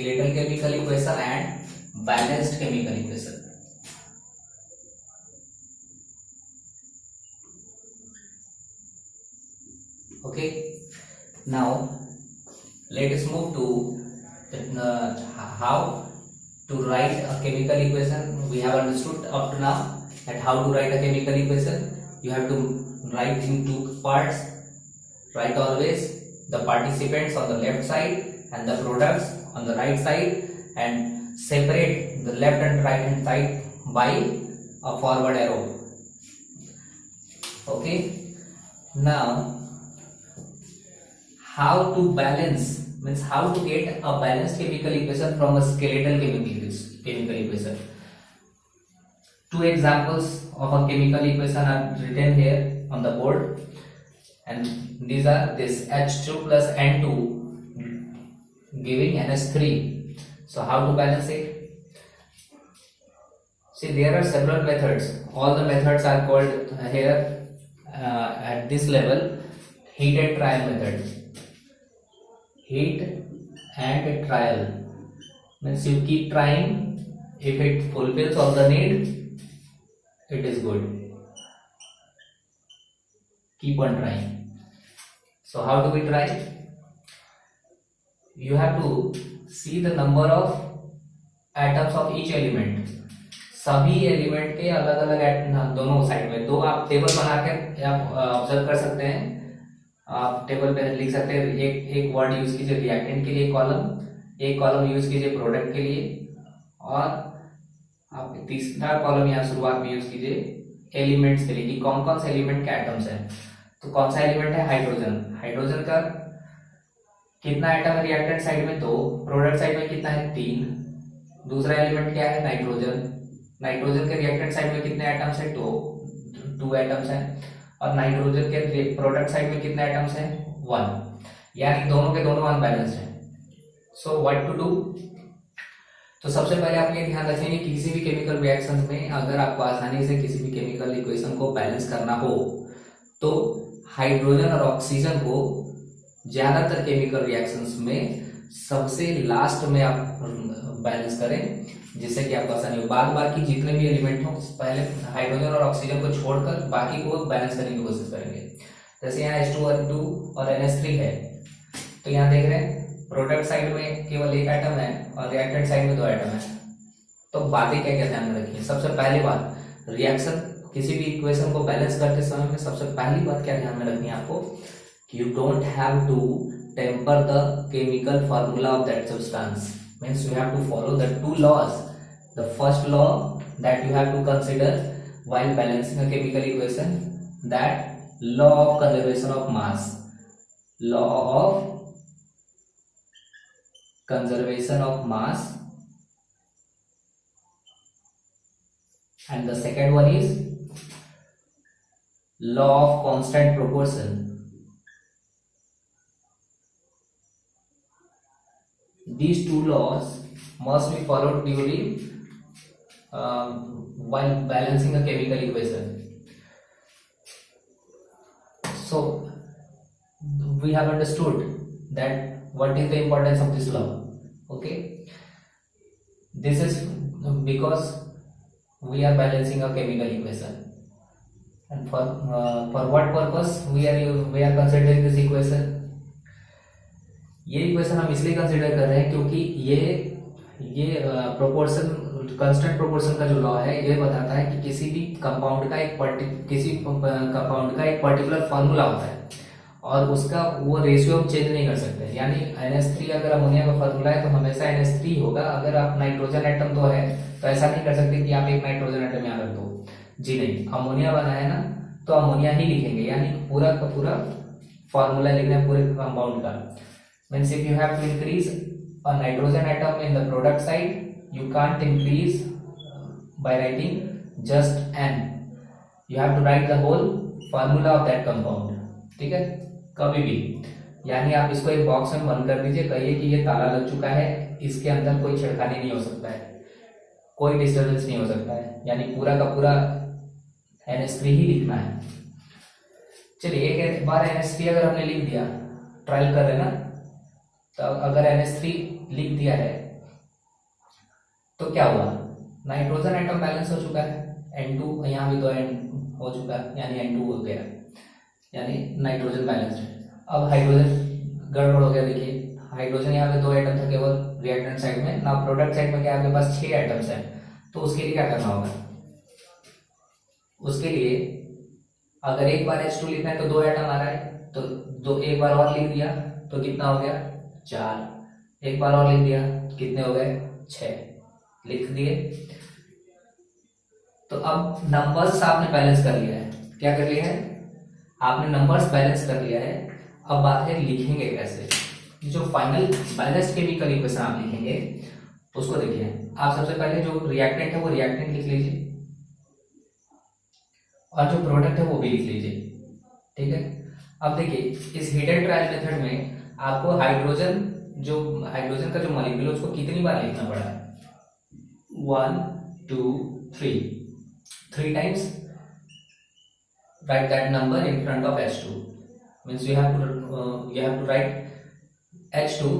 skeletal chemical equation and balanced chemical equation. Okay, now let us move to how to write a chemical equation. We have understood up to now that how to write a chemical equation. You have to write in two parts. Write always the participants on the left side and the products on the right side, and separate the left and right hand side by a forward arrow. Okay, now how to balance means how to get a balanced chemical equation from a skeletal chemical equation. Two examples of a chemical equation are written here on the board, and these are this H2 plus N2 giving NH3. So how to balance it? See, there are several methods. All the methods are called here at this level heat and trial method. Heat and trial means you keep trying. If it fulfills all the need, it is good. Keep on trying. So how do we try? You have to see the number of atoms of each element. सभी element के अलग अलग दोनों side में दो आप table बना के आप ऑब्जर्व कर सकते हैं. आप टेबल पे लिख सकते हैं. एक वर्ड यूज कीजिए रिएक्टेंट के लिए कॉलम, एक कॉलम यूज कीजिए प्रोडक्ट के लिए, और आप तीसरा कॉलम यहाँ शुरुआत में यूज कीजिए एलिमेंट्स के लिए कि कौन कौन से एलिमेंट के एटम्स हैं. तो कौन सा एलिमेंट है? हाइड्रोजन. हाइड्रोजन का कितना एटम है रिएक्टेंट साइड में? 2. प्रोडक्ट साइड में कितना है? 3. दूसरा एलिमेंट क्या है? नाइट्रोजन. नाइट्रोजन के रिएक्टेंट साइड में कितने एटम्स है? 2 एटम्स हैं. और नाइट्रोजन के प्रोडक्ट साइड में कितने एटम्स हैं? 1. यानी दोनों के दोनों अनबैलेंस्ड हैं. So what to do? तो सबसे पहले आप ये ध्यान रखेंगे कि किसी भी केमिकल रिएक्शन में अगर आपको आसानी से किसी भी केमिकल इक्वेशन को बैलेंस करना हो तो हाइड्रोजन और ऑक्सीजन को ज्यादातर केमिकल रिएक्शंस में सबसे लास्ट में आप बैलेंस करें, जिससे कि आपको आसानी हो. बाकी जितने भी एलिमेंट हो पहले हाइड्रोजन और ऑक्सीजन को छोड़कर बाकी को बैलेंस करने की कोशिश करेंगे. जैसे यहाँ H2O2 और NH3 है, तो यहाँ देख रहे हैं प्रोडक्ट साइड में केवल एक एटम है और रिएक्टेंट साइड में 2 एटम है. तो बातें क्या क्या ध्यान में रखिए. सबसे पहली बात, रिएक्शन किसी भी इक्वेशन को बैलेंस करते समय में सबसे पहली बात क्या ध्यान में रखनी है आपको कि you don't have to temper the chemical formula of that substance. Means you have to follow the 2 laws. The first law that you have to consider while balancing a chemical equation, that law of conservation of mass. Law of conservation of mass. And the second one is law of constant proportion. These 2 laws must be followed during while balancing a chemical equation. So we have understood that what is the importance of this law. Okay, this is because we are balancing a chemical equation, and for what purpose we are considering this equation. ये equation हम इसलिए consider कर रहे हैं क्योंकि ये proportion constant proportion का जो लॉ है ये बताता है कि किसी भी कंपाउंड का एक पर्टिकुलर फार्मूला होता है और उसका वो रेशियो हम चेंज नहीं कर सकते. यानी NH3 अगर अमोनिया का फार्मूला है तो हमेशा NH3 होगा. अगर आप नाइट्रोजन एटम 2 है तो ऐसा नहीं कर सकते कि आप एक नाइट्रोजन एटम यहाँ रख दो. जी नहीं, अमोनिया बना है ना तो अमोनिया ही लिखेंगे. यानी पूरा का पूरा फार्मूला लिखना है पूरे कंपाउंड का. Means if you have to increase a nitrogen atom in the product side, you can't increase by writing just N. You have to write the whole formula of that compound. ठीक है, कभी भी. यानी आप इसको एक box में बंद कर दीजिए, कहिए कि ये ताला लग चुका है, इसके अंदर कोई छिड़खानी नहीं हो सकता है, कोई डिस्टर्बेंस नहीं हो सकता है. यानी पूरा का पूरा NH3 ही लिखना है. चलिए एक बार NH3 अगर हमने लिख दिया, ट्रायल कर रहे ना, तो अगर NH3 लिख दिया है तो क्या हुआ, नाइट्रोजन एटम बैलेंस हो चुका है, N2 यहाँ भी 2 N हो चुका है, यानी N2 हो गया, यानी नाइट्रोजन बैलेंस है। अब हाइड्रोजन गड़बड़ हो गया, देखिए हाइड्रोजन यहाँ पे 2 एटम था केवल रिएक्टेंट साइड में ना, प्रोडक्ट साइड में क्या आपके पास 6 एटम्स हैं। तो उसके लिए क्या करना होगा, उसके लिए अगर एक बार H2 लिखना है तो 2 एटम आ रहा है, तो दो एक बार और लिख दिया तो कितना हो गया 4, एक बार और लिख दिया कितने हो गए 6 लिख दिए। तो अब नंबर्स आपने बैलेंस कर लिया है, क्या कर लिया है आपने नंबर्स बैलेंस कर लिया है। अब बात है लिखेंगे कैसे, जो फाइनल बैलेंस्ड केमिकल इक्वेशन आप लिखेंगे उसको देखिए। आप सबसे पहले जो रिएक्टेंट है वो रिएक्टेंट लिख लीजिए और जो प्रोडक्ट है वो भी लिख लीजिए, ठीक है। अब देखिए इस हीटेड ट्रायल मेथड में आपको हाइड्रोजन का जो मॉलिक्यूल है उसको कितनी बार लिखना पड़ा है, 1 2 3 times write that number in front of H2, means you have to write H2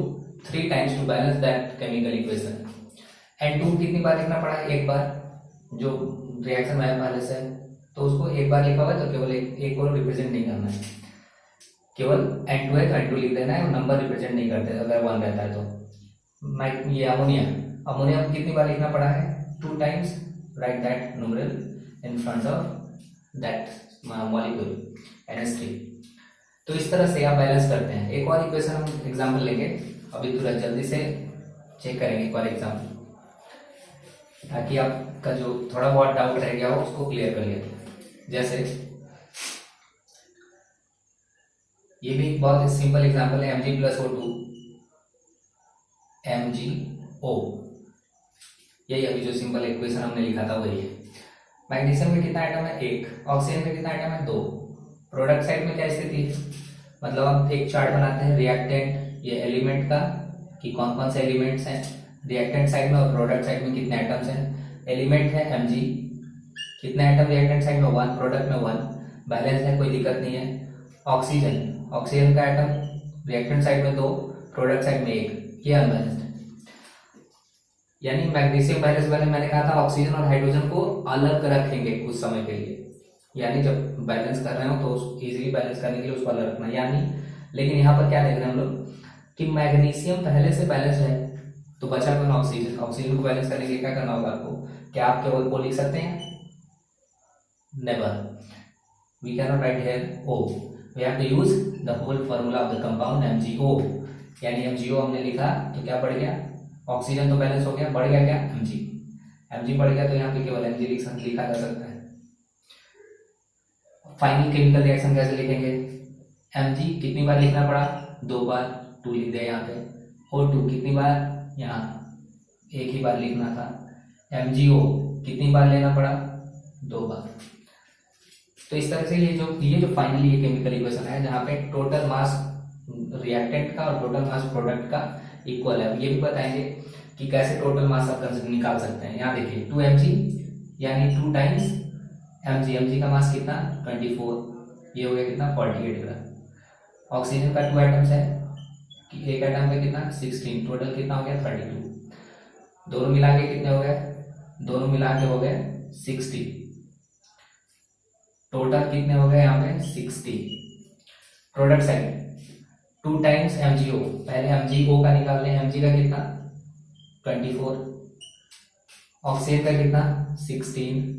3 times to balance that chemical equation। N2 कितनी बार लिखना पड़ा है, एक बार, जो रिएक्शन में पहले से है तो उसको एक बार लिखा हुआ है तो केवल एक को रिप्रेजेंट नहीं करना है, केवल N2 है तो N2 लिख देना है और नंबर रिप्रेजेंट नहीं करते अगर 1 रहता है तो। ये अमोनिया कितनी बार लिखना पड़ा है, 2 times write that numeral in front of that molecule NH3। तो इस तरह से आप बैलेंस करते हैं। एक और इक्वेशन हम एग्जांपल लेंगे, अभी तुरंत जल्दी से चेक करेंगे एक और एग्जांपल, ताकि आपका जो थोड़ा बहुत डाउट रह गया हो उसको क्लियर कर लिया। जैसे ये भी बहुत सिंपल एग्जांपल है, Mg+O2 MgO, यही अभी जो सिंपल इक्वेशन हमने लिखा था वही है। मैग्नीशियम में कितना आइटम है, 1, ऑक्सीजन में कितना आइटम है, 2। प्रोडक्ट साइड में क्या स्थिति है, मतलब हम एक चार्ट बनाते हैं रिएक्टेंट ये एलिमेंट का कि कौन कौन से एलिमेंट्स हैं रिएक्टेंट साइड में और प्रोडक्ट साइड में कितने आइटम्स हैं। एलिमेंट है Mg, कितने आइटम रिएक्टेंट साइड में 1, प्रोडक्ट में 1, बैलेंस है कोई दिक्कत नहीं है। ऑक्सीजन का आइटम रिएक्टेंट साइड में 2, प्रोडक्ट साइड में 1, ये अनबैलेंस्ड है। यानी मैग्नीशियम बैलेंस वाले मैंने कहा था ऑक्सीजन और हाइड्रोजन को अलग रखेंगे कुछ समय के लिए, यानी जब बैलेंस कर रहे हो तो इजीली बैलेंस करने के लिए उसको अलग रखना यानी। लेकिन यहाँ पर क्या देख रहे हैं हम लोग कि मैग्नीशियम पहले से बैलेंस है तो बचा कौन, ऑक्सीजन को बैलेंस करने के लिए क्या करना होगा आपको, क्या आप केवल O लिख सकते हैं, never, we can not write here O, we have to use the whole formula of the compound MgO। यानी MgO हमने लिखा तो क्या बढ़ गया, ऑक्सीजन तो बैलेंस हो गया, बढ़ गया क्या Mg बढ़ गया तो यहाँ पे केवल Mg लिखा जा सकता है। फाइनल केमिकल रिएक्शन कैसे लिखेंगे, Mg कितनी बार लिखना पड़ा, 2 बार, 2 लिख दिया यहाँ पे। O2 कितनी बार, यहाँ एक ही बार लिखना था। MgO कितनी बार लेना पड़ा, 2 बार। तो इस तरह से ये जो फाइनली ये केमिकल इक्वेशन है जहाँ पे टोटल मास रिएक्टेंट का और टोटल मास प्रोडक्ट का इक्वल है। ये भी बताएंगे कि कैसे टोटल मास आप निकाल सकते हैं। यहाँ देखिए 2 Mg यानी 2 टाइम्स Mg का मास कितना 24, ये हो गया कितना 48 ग्राम। ऑक्सीजन का 2 आइटम्स है कि एक आइटम पे कितना 16, टोटल कितना हो गया 32। दोनों मिला के कितने हो गए, दोनों मिला के हो गए 60, टोटल कितने हो गए यहाँ पे 60। प्रोडक्ट साइड 2 टाइम्स MgO, पहले MgO का निकाल लें, Mg का कितना 24, ऑक्सीजन का कितना 16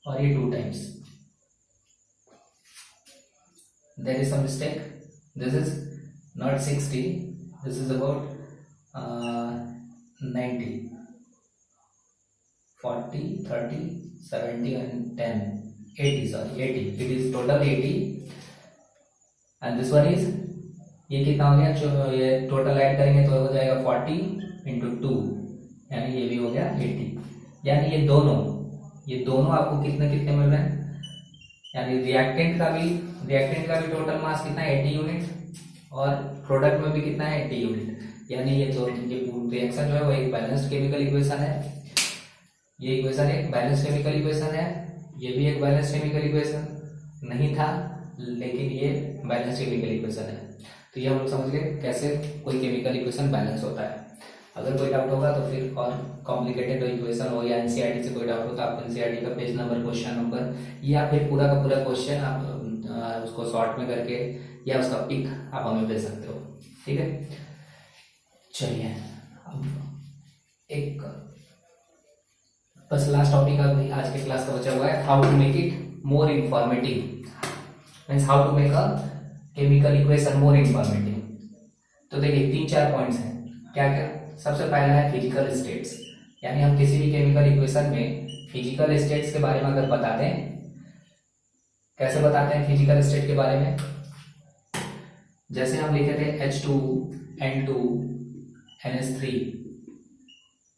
और ये 2 times. There is some mistake, this is not 60, this is about 90, 40, 30, 70 and 10, 80, sorry 80, it is total 80 and this one is, ये कितना हो गया, ये टोटल ऐड करेंगे तो हो जाएगा 40 into 2, यानी ये भी हो गया 80। यानी ये दोनों आपको कितने कितने मिल रहे हैं, यानी रिएक्टेंट का भी टोटल मास कितना है 80 यूनिट और प्रोडक्ट में भी कितना है 80 यूनिट। यानी ये रिएक्शन जो है वो एक बैलेंस्ड केमिकल इक्वेशन है, ये इक्वेशन एक बैलेंस्ड केमिकल इक्वेशन है, ये भी एक बैलेंस्ड केमिकल इक्वेशन नहीं था लेकिन ये बैलेंस्ड केमिकल इक्वेशन है। तो ये हम लोग समझ गए कैसे कोई केमिकल इक्वेशन बैलेंस होता है। अगर कोई डाउट होगा तो फिर और कॉम्प्लिकेटेड इक्वेशन हो या एनसीईआरटी से कोई डाउट हो तो आप एनसीईआरटी का पेज नंबर, क्वेश्चन नंबर या फिर पूरा का पूरा क्वेश्चन आप उसको शॉर्ट में करके या उसका पिक आप हमें भेज सकते हो। ठीक है, चलिए अब एक बस लास्ट टॉपिक अभी आज के क्लास का बचा हुआ है, how to make it more informative, means how to make a chemical equation more informative. तो देखिए 3-4 पॉइंट्स हैं। क्या क्या? सबसे पहला है फिजिकल स्टेट्स, यानी हम किसी भी केमिकल इक्वेशन में फिजिकल स्टेट्स के बारे में अगर बताते हैं, कैसे बताते हैं फिजिकल स्टेट के बारे में? जैसे हम लिखे थे H2N2NH3,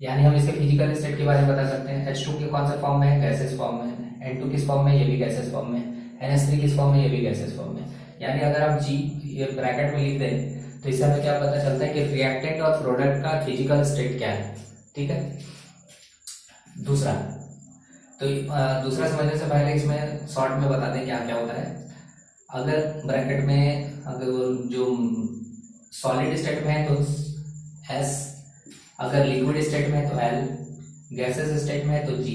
यानी हम इसके फिजिकल स्टेट के बारे में बता सकते हैं। H2 के कौन सा फॉर्म में है? गैसेस फॉर्म में। N2 किस फॉर्म में? ये भी गैसेस फॉर्म में। NH3 किस फॉर्म में? ये भी गैसेस फॉर्म में। यानी अगर आप G ये ब्रैकेट में लिख दें तो इससे हमें क्या पता चलता है कि रिएक्टेंट और प्रोडक्ट का फिजिकल स्टेट क्या है। ठीक है, दूसरा समझने से पहले इसमें शॉर्ट में बता दें क्या क्या होता है। अगर ब्रैकेट में अगर जो सॉलिड स्टेट में है तो S, अगर लिक्विड स्टेट में है तो L, गैसेस स्टेट में है तो G,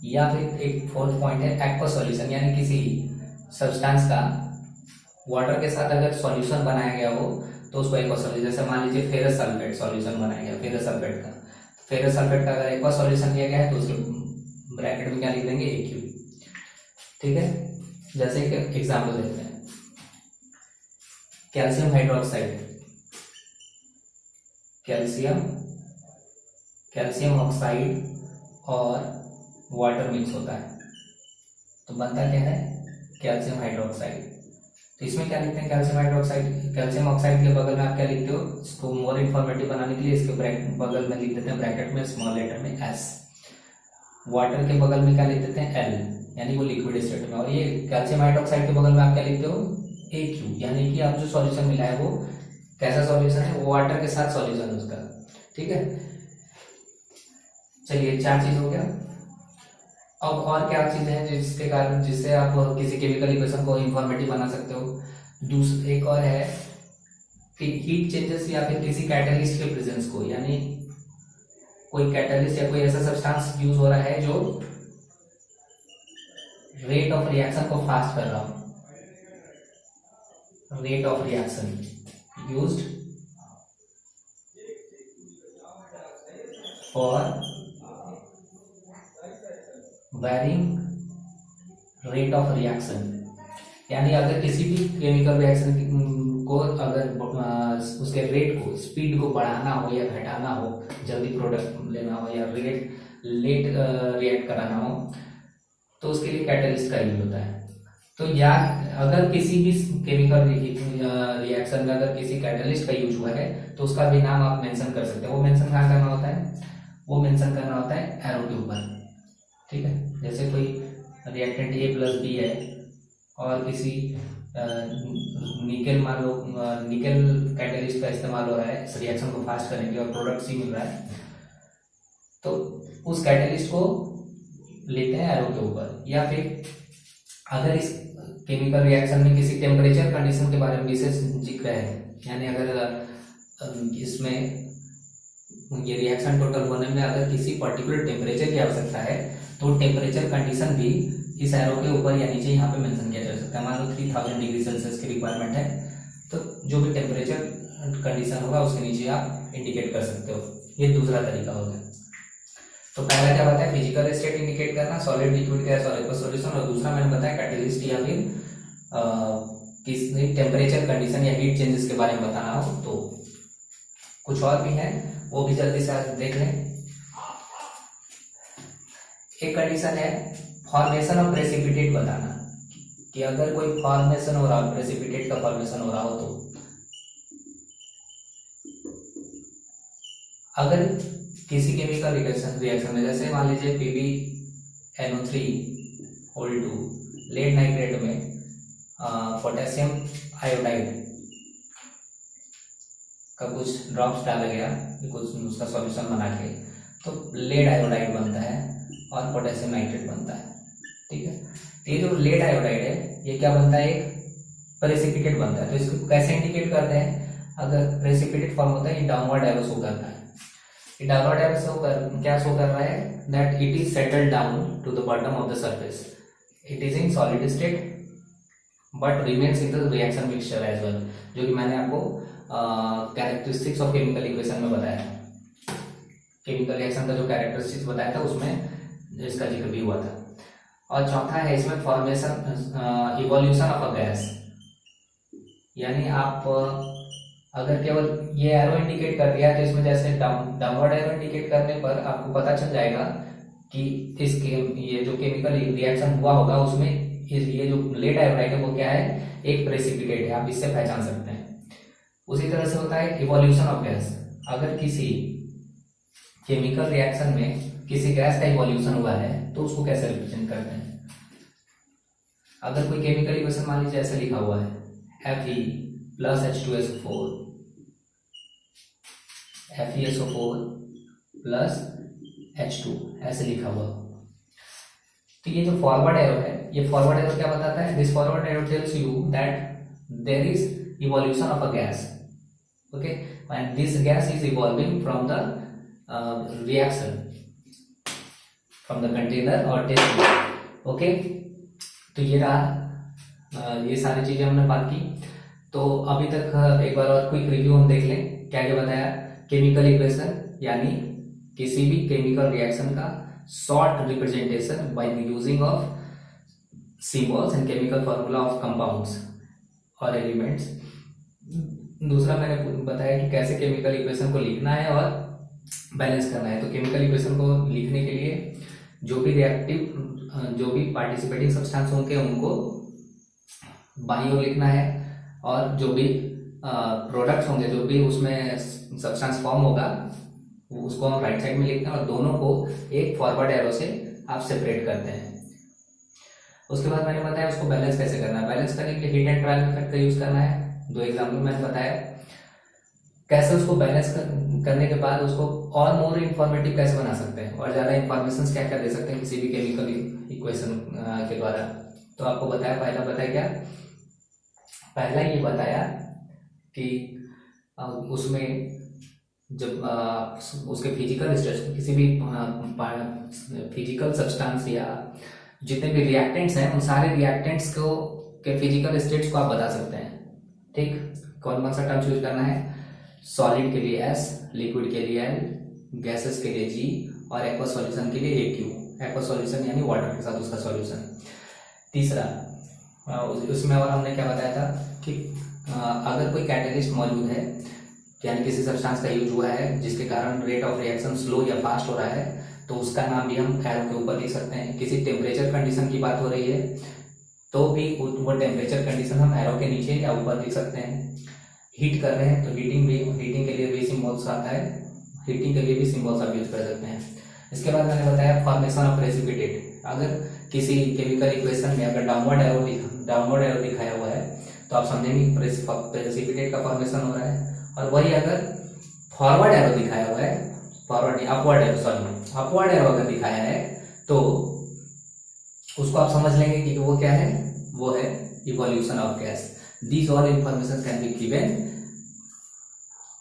या फिर एक फोर्थ पॉइंट है एक्वा सॉल्यूशन, यानी किसी सब्सटेंस का वाटर के साथ अगर सॉल्यूशन बनाया गया हो तो उसको एक्वा सॉल्यूशन, जैसे मान लीजिए फेरस सल्फेट सॉल्यूशन बनाया गया, फेरस सल्फेट का अगर एक्वा सॉल्यूशन लिया गया है तो उसके ब्रैकेट में क्या लिख देंगे? AQ। ठीक है, जैसे कि एग्जांपल देते हैं, कैल्शियम हाइड्रोक्साइड, कैल्शियम ऑक्साइड और वाटर मिक्स होता है तो बनता क्या है? Calcium hydroxide. तो इसमें क्या लिखते हैं? Calcium hydroxide. कैल्शियम ऑक्साइड के बगल में आप क्या लिखते हो? इसको मोर इंफॉर्मेटिव बनाने के लिए इसके बगल में लिख देते हैं ब्रैकेट में स्मॉल लेटर में S। वाटर के बगल में क्या लिख देते हैं? L, यानी वो लिक्विड स्टेट में। और ये कैल्शियम हाइड्रोक्साइड के बगल में आप क्या लिखते हो? AQ, यानी कि आप जो सॉल्यूशन मिला है वो कैसा सॉल्यूशन है? वो वाटर के साथ सॉल्यूशन है उसका। ठीक है, चलिए 4 चीज हो गया। अब और क्या चीजें हैं जिससे आप किसी केमिकल इक्वेशन को इंफॉर्मेटिव बना सकते हो? एक और है हीट चेंजेस या फिर किसी कैटलिस्ट के प्रेजेंस को, यानी कोई कैटलिस्ट या कोई ऐसा सब्सटेंस यूज हो रहा है जो रेट ऑफ रिएक्शन को फास्ट कर रहा हो। Rate of reaction used for varying rate of reaction, यानी अगर किसी भी केमिकल रिएक्शन को अगर उसके रेट को, स्पीड को बढ़ाना हो या घटाना हो, जल्दी प्रोडक्ट लेना हो या लेट रिएक्ट कराना हो तो उसके लिए कैटलिस्ट का यूज होता है। तो या अगर किसी भी केमिकल रिएक्शन में अगर किसी कैटलिस्ट का यूज हुआ है तो उसका भी नाम आप मेंशन कर सकते हैं। वो मेंशन कहाँ करना होता है? वो मेंशन करना होता है एरो के ऊपर। ठीक है, जैसे कोई रिएक्टेंट A+B है और किसी निकेल, मान लो निकेल कैटलिस्ट का इस्तेमाल हो रहा है इस रिएक्शन को फास्ट करने के लिए और प्रोडक्ट C मिल रहा है, तो उस कैटलिस्ट को लेते हैं एरो के ऊपर। या फिर अगर इस केमिकल रिएक्शन में किसी टेम्परेचर कंडीशन के बारे में विशेष जिक्र है, यानी अगर इसमें ये रिएक्शन टोटल होने में अगर किसी पर्टिकुलर टेम्परेचर की आवश्यकता है तो टेम्परेचर कंडीशन भी इस एरो के ऊपर या नीचे यहाँ पे मेंशन किया जा सकता है। मान लो 3000 डिग्री सेल्सियस की रिक्वायरमेंट है तो जो भी टेम्परेचर कंडीशन होगा उसके नीचे आप इंडिकेट कर सकते हो। ये दूसरा तरीका हो गया। तो पहला क्या बताया? फिजिकल स्टेट इंडिकेट करना, सॉलिड लिक्विड का सॉल्युबल सॉल्यूशन, और दूसरा मैंने बताया कैटलिस्ट या फिर किसी टेम्परेचर कंडीशन या हीट चेंजेस के बारे में बताना हो। तो कुछ और भी है वो भी जल्दी से आज देख लें। एक कंडीशन है फॉर्मेशन ऑफ प्रेसिपिटेट बताना, कि अगर कोई फॉर्मेशन हो रहा हो, प्रेसिपिटेट का फॉर्मेशन हो रहा हो तो अगर किसी केमिकल रिएक्शन में, जैसे मान लीजिए PbNO3(2) लेड नाइट्रेट में पोटेशियम आयोडाइड का कुछ ड्रॉप्स डाला गया, कुछ उसका सॉल्यूशन बना के, तो लेड आयोडाइड बनता है और पोटेशियम नाइट्रेट बनता है। ठीक है, तो ये जो लेड आयोडाइड है ये क्या बनता है? एक प्रेसिपिटेट बनता है। तो इसको कैसे इंडिकेट करते हैं? अगर प्रेसिपिटेट फॉर्म होता है ये डाउनवर्ड एरो शो करता है। डाउनवर्ड एरो क्या शो कर रहा है, that it is settled down to the bottom of the surface, it is in solid state but remains in the reaction mixture as well, जो कि मैंने आपको कैरेक्टरिस्टिक्स ऑफ केमिकल इक्वेशन में बताया, केमिकल रिएक्शन का जो कैरेक्टरिस्टिक्स बताया था उसमें इसका जिक्र भी हुआ था। और चौथा है इसमें formation evolution of a gas, यानी आप अगर केवल ये एरो इंडिकेट कर दिया है तो इसमें जैसे डाउनवर्ड एरो इंडिकेट करने पर आपको पता चल जाएगा कि इसके ये जो केमिकल रिएक्शन हुआ होगा उसमें ये जो लेड आयोडाइड है वो क्या है, एक प्रेसिपिटेट है, आप इससे पहचान सकते हैं। उसी तरह से होता है इवोल्यूशन ऑफ गैस, अगर किसी केमिकल रिएक्शन में किसी गैस का इवोल्यूशन हुआ है तो उसको कैसे रिप्रेजेंट करते हैं। अगर कोई केमिकल इक्वेशन मान लीजिए ऐसे लिखा हुआ है Fe plus H2SO4 FeSO4 plus H2 ऐसे लिखा हुआ, तो ये जो फॉरवर्ड एरो है, ये फॉरवर्ड एरो क्या बताता है, this forward arrow tells you that there is evolution of a gas, okay, and this gas is evolving from the reaction from the container और टेस्ट, ओके। तो ये रहा, ये सारी चीजें हमने बात की। तो अभी तक एक बार और क्विक रिव्यू हम देख लें, क्या क्या बताया। केमिकल इक्वेशन यानी किसी भी केमिकल रिएक्शन का short representation by using of symbols and chemical formula of compounds और एलिमेंट्स। दूसरा मैंने बताया कि कैसे केमिकल इक्वेशन को लिखना है और बैलेंस करना है। तो केमिकल इक्वेशन को लिखने के लिए जो भी पार्टिसिपेटिंग सब्सटेंस होंगे उनको बाईं ओर लिखना है, और जो भी प्रोडक्ट्स होंगे, जो भी उसमें सब्सटेंस फॉर्म होगा उसको हम राइट साइड में लिखते हैं, और दोनों को एक फॉरवर्ड एरो से आप सेपरेट करते हैं। उसके बाद मैंने बताया उसको बैलेंस कैसे करना है। बैलेंस करने के लिए हीट एंड ट्रायल मेथड का यूज करना है। 2 एग्जाम्पल मैंने बताया कैसे उसको बैलेंस करने के बाद उसको और मोर इंफॉर्मेटिव कैसे बना सकते हैं, और ज्यादा इंफॉर्मेशन क्या क्या दे सकते हैं किसी भी केमिकल इक्वेशन के द्वारा। तो आपको बताया, पहला बताया क्या, पहला ये बताया कि उसमें जब उसके फिजिकल स्ट्रेस, किसी भी फिजिकल सब्सटेंस या जितने भी रिएक्टेंट्स हैं उन सारे रिएक्टेंट्स को के फिजिकल स्टेट्स को आप बता सकते हैं। ठीक, कौन सा टर्म यूज करना है, सॉलिड के लिए S, लिक्विड के लिए L, गैसेस के लिए G और एक्वा सॉल्यूशन के लिए AQ। एक्वा सॉल्यूशन यानी वाटर के साथ उसका सॉल्यूशन। तीसरा, उसमें और हमने क्या बताया था कि अगर कोई कैटलिस्ट मौजूद है, यानी किसी सब्सटेंस का यूज हुआ है जिसके कारण रेट ऑफ रिएक्शन स्लो या फास्ट हो रहा है, तो उसका नाम भी हम एरो के ऊपर लिख सकते हैं। किसी टेम्परेचर कंडीशन की बात हो रही है तो भी वो टेम्परेचर कंडीशन हम एरो के नीचे या ऊपर लिख सकते हैं। हीट कर रहे हैं तो हीटिंग के लिए भी सिंबल्स आता है, हीटिंग के लिए भी सिंबल्स आप यूज कर सकते हैं। इसके बाद मैंने बताया फॉर्मेशन ऑफ प्रेसिपिटेट। अगर किसी केमिकल इक्वेशन में अगर डाउनवर्ड एरो दिखाया हुआ है तो आप समझेंगे प्रेसिपिटेट का फॉर्मेशन हो रहा है, और वही अगर फॉरवर्ड एरो दिखाया हुआ है, अपवर्ड एरो अगर दिखाया है तो उसको आप समझ लेंगे कि वो क्या है, वो है evolution of gas. These all information can be given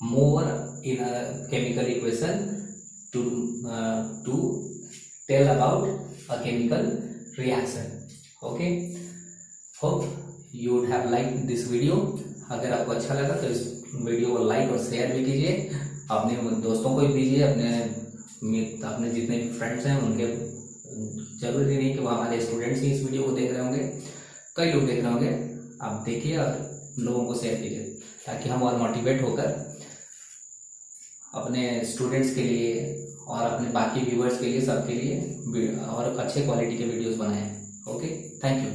more in a chemical equation to tell about a chemical reaction. Okay, hope you would have liked this video. अगर आपको अच्छा लगा तो इस वीडियो को लाइक और शेयर भी कीजिए, अपने दोस्तों को भी दीजिए, अपने जितने भी फ्रेंड्स हैं उनके, जरूरी नहीं कि वो हमारे स्टूडेंट्स ही इस वीडियो को देख रहे होंगे, कई लोग देख रहे होंगे। आप देखिए और लोगों को शेयर कीजिए ताकि हम और मोटिवेट होकर अपने स्टूडेंट्स के लिए और अपने बाकी व्यूअर्स के लिए, सबके लिए और अच्छे क्वालिटी के वीडियोस बनाएं। Okay, thank you.